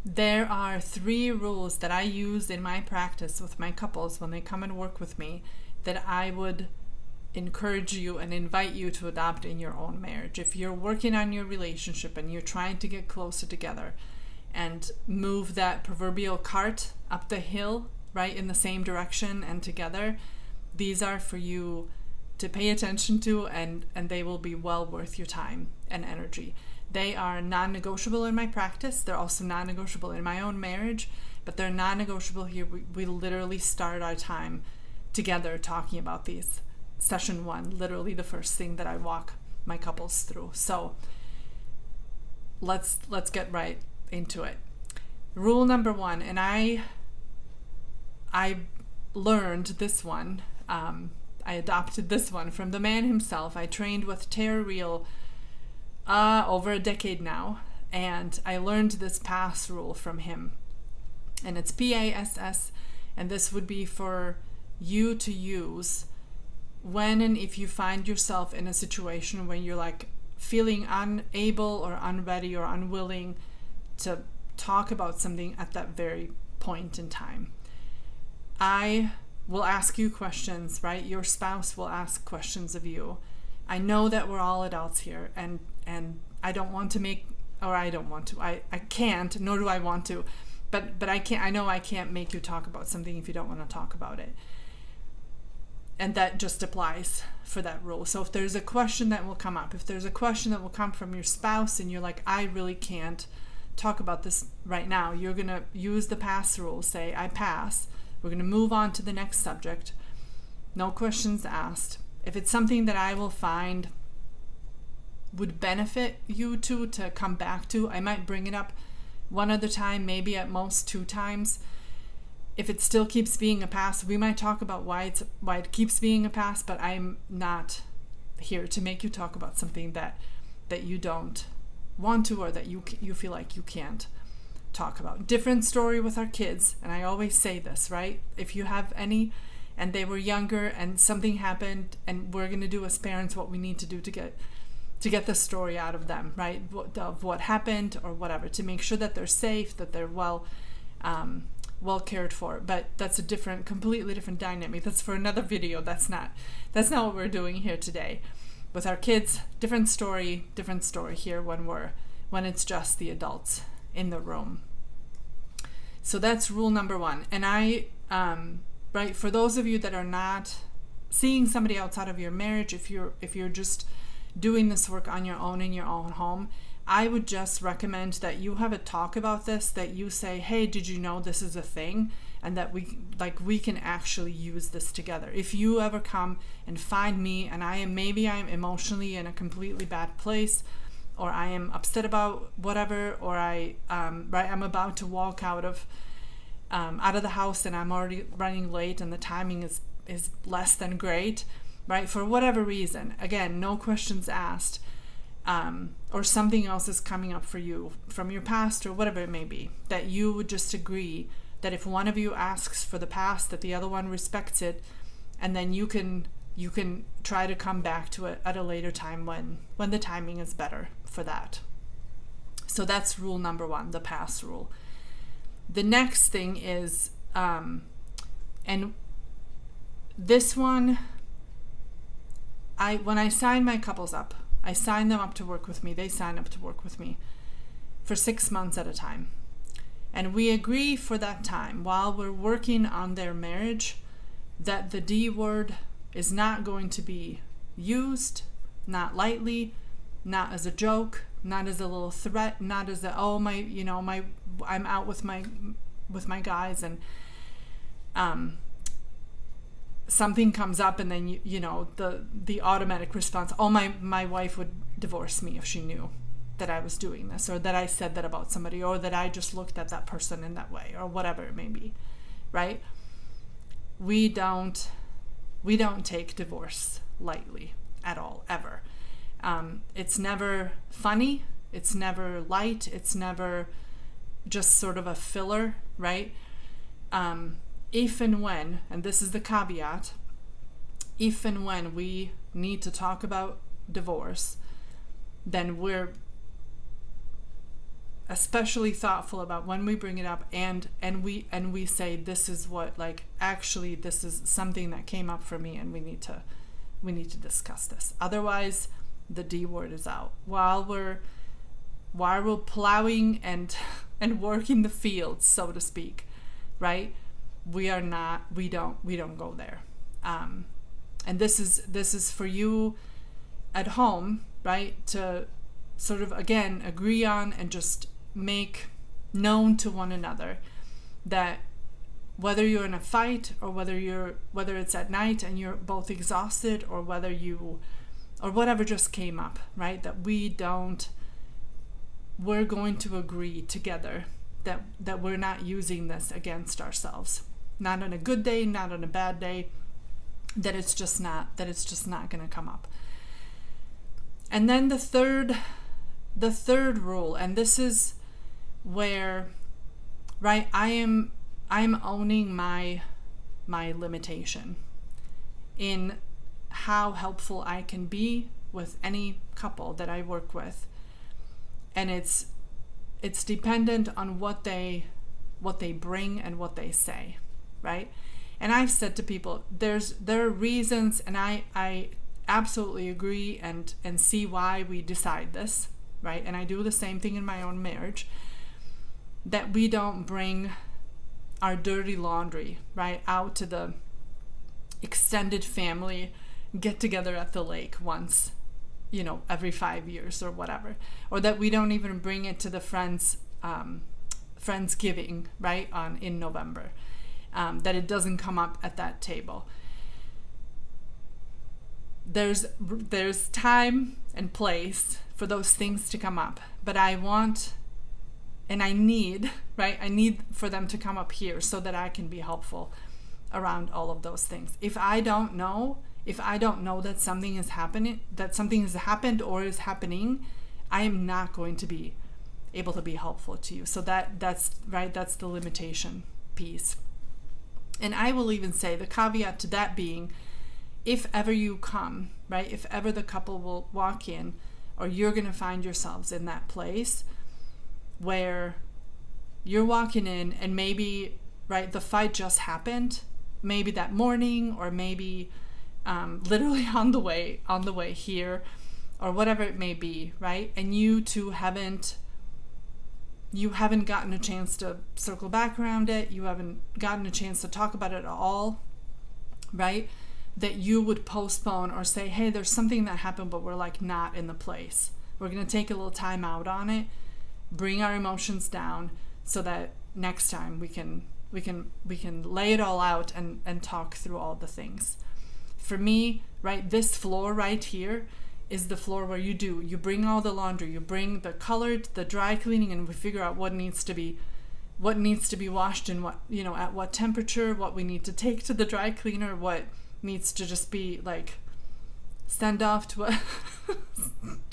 There are 3 rules that I use in my practice with my couples when they come and work with me that I would encourage you and invite you to adopt in your own marriage. If you're working on your relationship and you're trying to get closer together and move that proverbial cart up the hill, right, in the same direction and together, these are for you to pay attention to, and they will be well worth your time and energy. They are non-negotiable in my practice. They're also non-negotiable in my own marriage, but they're non-negotiable here. We literally start our time together talking about these. Session 1, literally the first thing that I walk my couples through. So let's get right into it. Rule number 1, and I learned this one. I adopted this one from the man himself. I trained with Tara Reel over a decade now, and I learned this PASS rule from him. And it's PASS, and this would be for you to use when and if you find yourself in a situation when you're like feeling unable or unready or unwilling to talk about something at that very point in time. I will ask you questions, right? Your spouse will ask questions of you. I know that we're all adults here, and I don't want to make, or I don't want to, I can't, nor do I want to, but I can't, I know I can't make you talk about something if you don't want to talk about it. And that just applies for that rule. So if there's a question that will come up, if there's a question that will come from your spouse and you're like, I really can't talk about this right now, you're going to use the pass rule. Say, I pass. We're going to move on to the next subject. No questions asked. If it's something that I will find would benefit you to come back to, I might bring it up one other time, maybe at most 2 times. If it still keeps being a pass, we might talk about why it keeps being a pass, but I'm not here to make you talk about something that you don't want to, or that you feel like you can't talk about. Different story with our kids, and I always say this, right? If you have any and they were younger and something happened, and we're going to do as parents what we need to do to get the story out of them, right? Of what happened or whatever, to make sure that they're safe, that they're well cared for. But that's a completely different dynamic. That's for another video. That's not what we're doing here today. With our kids, different story here when it's just the adults in the room. So that's rule number 1. And I, right, for those of you that are not seeing somebody outside of your marriage, if you're just doing this work on your own in your own home, I would just recommend that you have a talk about this, that you say, hey, did you know this is a thing? And that we can actually use this together. If you ever come and find me and I'm emotionally in a completely bad place, or I am upset about whatever, or I'm about to walk out of the house and I'm already running late and the timing is less than great, right? For whatever reason, again, no questions asked, or something else is coming up for you from your past or whatever it may be, that you would just agree that if one of you asks for the past, that the other one respects it, and then you can try to come back to it at a later time when the timing is better for that. So that's rule number 1, the pass rule. The next thing is, and this one, when I sign my couples up, I sign them up to work with me. They sign up to work with me for 6 months at a time. And we agree for that time, while we're working on their marriage, that the D word is not going to be used, not lightly, not as a joke, not as a little threat, not as a, I'm out with my guys and something comes up, and then the automatic response, oh, my wife would divorce me if she knew that I was doing this, or that I said that about somebody, or that I just looked at that person in that way, or whatever it may be, right? We don't take divorce lightly at all, ever. It's never funny, it's never light, it's never just sort of a filler, right? If and when, and this is the caveat, if and when we need to talk about divorce, then we're especially thoughtful about when we bring it up, and we say, this is what, like, actually this is something that came up for me, and we need to discuss this. Otherwise, the D word is out while we're plowing and working the fields, so to speak, right? We don't go there. And this is for you at home, right? To sort of, again, agree on and just make known to one another that whether you're in a fight, or whether it's at night and you're both exhausted, or whatever just came up, right? That we're going to agree together that we're not using this against ourselves. Not on a good day, not on a bad day, that it's just not going to come up. And then the third rule, and this is where, right, I'm owning my limitation in how helpful I can be with any couple that I work with. And it's dependent on what they bring and what they say, right? And I've said to people, there are reasons, and I absolutely agree and see why we decide this, right? And I do the same thing in my own marriage, that we don't bring our dirty laundry, right, out to the extended family get together at the lake once, every 5 years or whatever, or that we don't even bring it to the Friendsgiving, right, in November, that it doesn't come up at that table. There's time and place for those things to come up, but I want, and I need, right, I need for them to come up here so that I can be helpful around all of those things. If I don't know that something is happening, that something has happened or is happening, I am not going to be able to be helpful to you. So that's right, that's the limitation piece. And I will even say, the caveat to that being, if ever you come, right, if ever the couple will walk in, or you're going to find yourselves in that place where you're walking in and maybe, right, the fight just happened, maybe that morning, or maybe literally on the way here, or whatever it may be, right? And you two haven't gotten a chance to circle back around it. You haven't gotten a chance to talk about it at all, right? That you would postpone or say, hey, there's something that happened, but we're like not in the place. We're going to take a little time out on it, bring our emotions down, so that next time we can lay it all out and talk through all the things. For me, right, this floor right here is the floor where you bring all the laundry, you bring the colored, the dry cleaning, and we figure out what needs to be washed and what, at what temperature, what we need to take to the dry cleaner, what needs to just be like send off to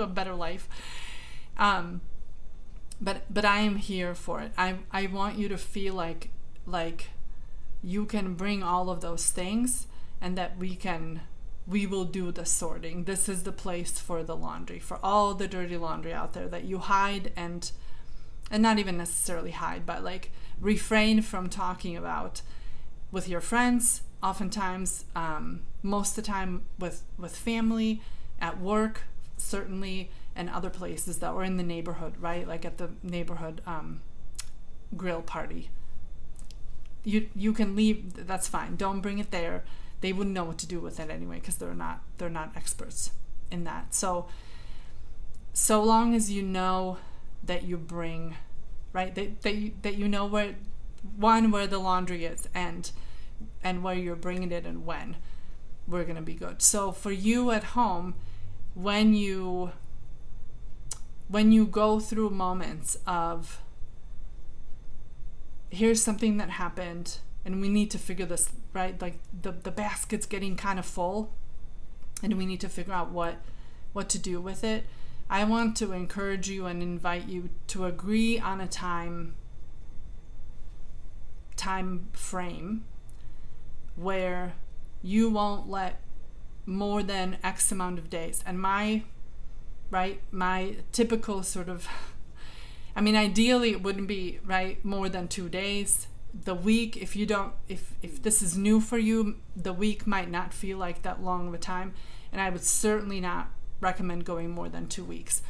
a better life. But I am here for it. I want you to feel like you can bring all of those things, and that we will do the sorting. This is the place for the laundry, for all the dirty laundry out there that you hide and not even necessarily hide, but like refrain from talking about with your friends, oftentimes, most of the time with family, at work, certainly, and other places that were in the neighborhood, right? Like at the neighborhood grill party. You can leave, that's fine. Don't bring it there. They wouldn't know what to do with it anyway, because they're not experts in that. So long as you know that you bring, right, that you know where the laundry is and where you're bringing it and when, we're going to be good. So for you at home, when you go through moments of, here's something that happened and we need to figure this, right, like the basket's getting kind of full and we need to figure out what to do with it, I want to encourage you and invite you to agree on a time frame where you won't let more than X amount of days. And my typical sort of I mean, ideally it wouldn't be, right, more than 2 days. The week, if this is new for you, the week might not feel like that long of a time, and I would certainly not recommend going more than 2 weeks,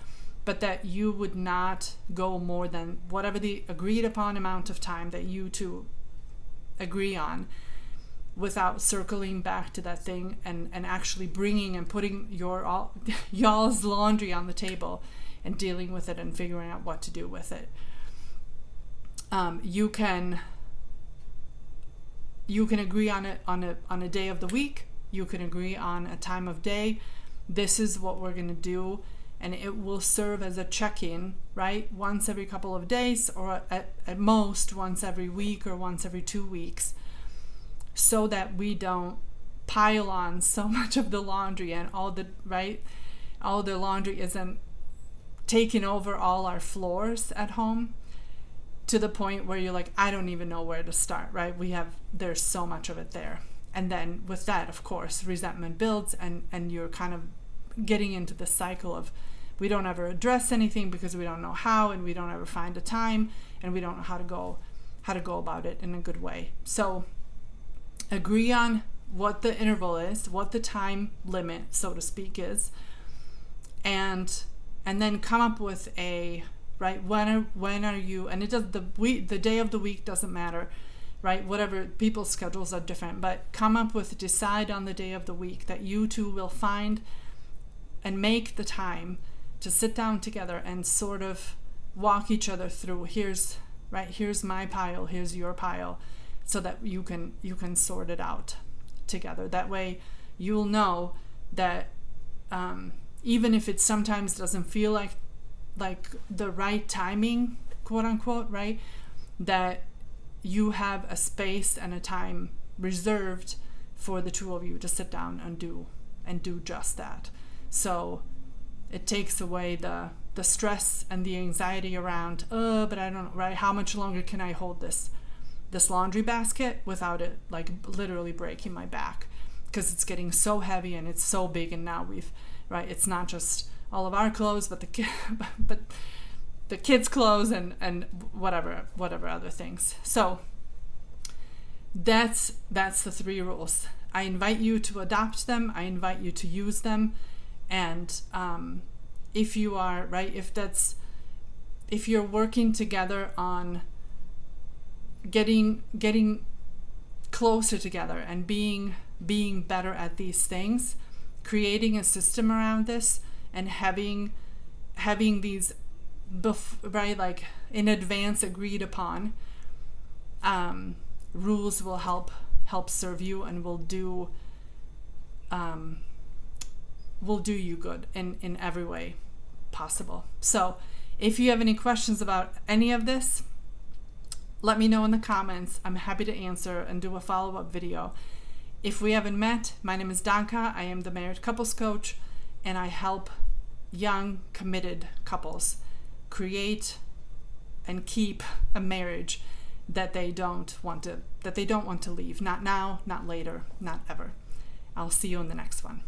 but that you would not go more than whatever the agreed upon amount of time that you two agree on, without circling back to that thing and actually bringing and putting y'all's laundry on the table and dealing with it and figuring out what to do with it. You can agree on it on a day of the week. You can agree on a time of day. This is what we're going to do, and it will serve as a check-in, right? Once every couple of days, or at most once every week or once every 2 weeks, so that we don't pile on so much of the laundry, and all the laundry isn't taking over all our floors at home, to the point where you're like, I don't even know where to start, right? There's so much of it there. And then with that, of course, resentment builds, and you're kind of getting into the cycle of, we don't ever address anything because we don't know how, and we don't ever find a time, and we don't know how to go about it in a good way. So agree on what the interval is, what the time limit, so to speak, is, and then come up with a, right, when are you, and it does, the day of the week doesn't matter, right? Whatever, people's schedules are different, but decide on the day of the week that you two will find and make the time to sit down together and sort of walk each other through, here's my pile, here's your pile, so that you can sort it out together. That way you'll know that even if it sometimes doesn't feel like the right timing, quote unquote, right, that you have a space and a time reserved for the two of you to sit down and do just that. So it takes away the stress and the anxiety around, but I don't know, right, how much longer can I hold this laundry basket without it like literally breaking my back, because it's getting so heavy and it's so big, and now it's not just all of our clothes, but the kids' clothes and whatever other things. So that's the 3 rules. I invite you to adopt them. I invite you to use them. And if you are, right, if you're working together on getting closer together and being better at these things, creating a system around this, and having these right, like in advance agreed upon rules will help serve you, and will do you good in every way possible. So if you have any questions about any of this, let me know in the comments. I'm happy to answer and do a follow-up video. If we haven't met, my name is Danka. I am the Married Couples Coach, and I help young, committed couples create and keep a marriage that they don't want to leave. Not now, not later, not ever. I'll see you in the next one.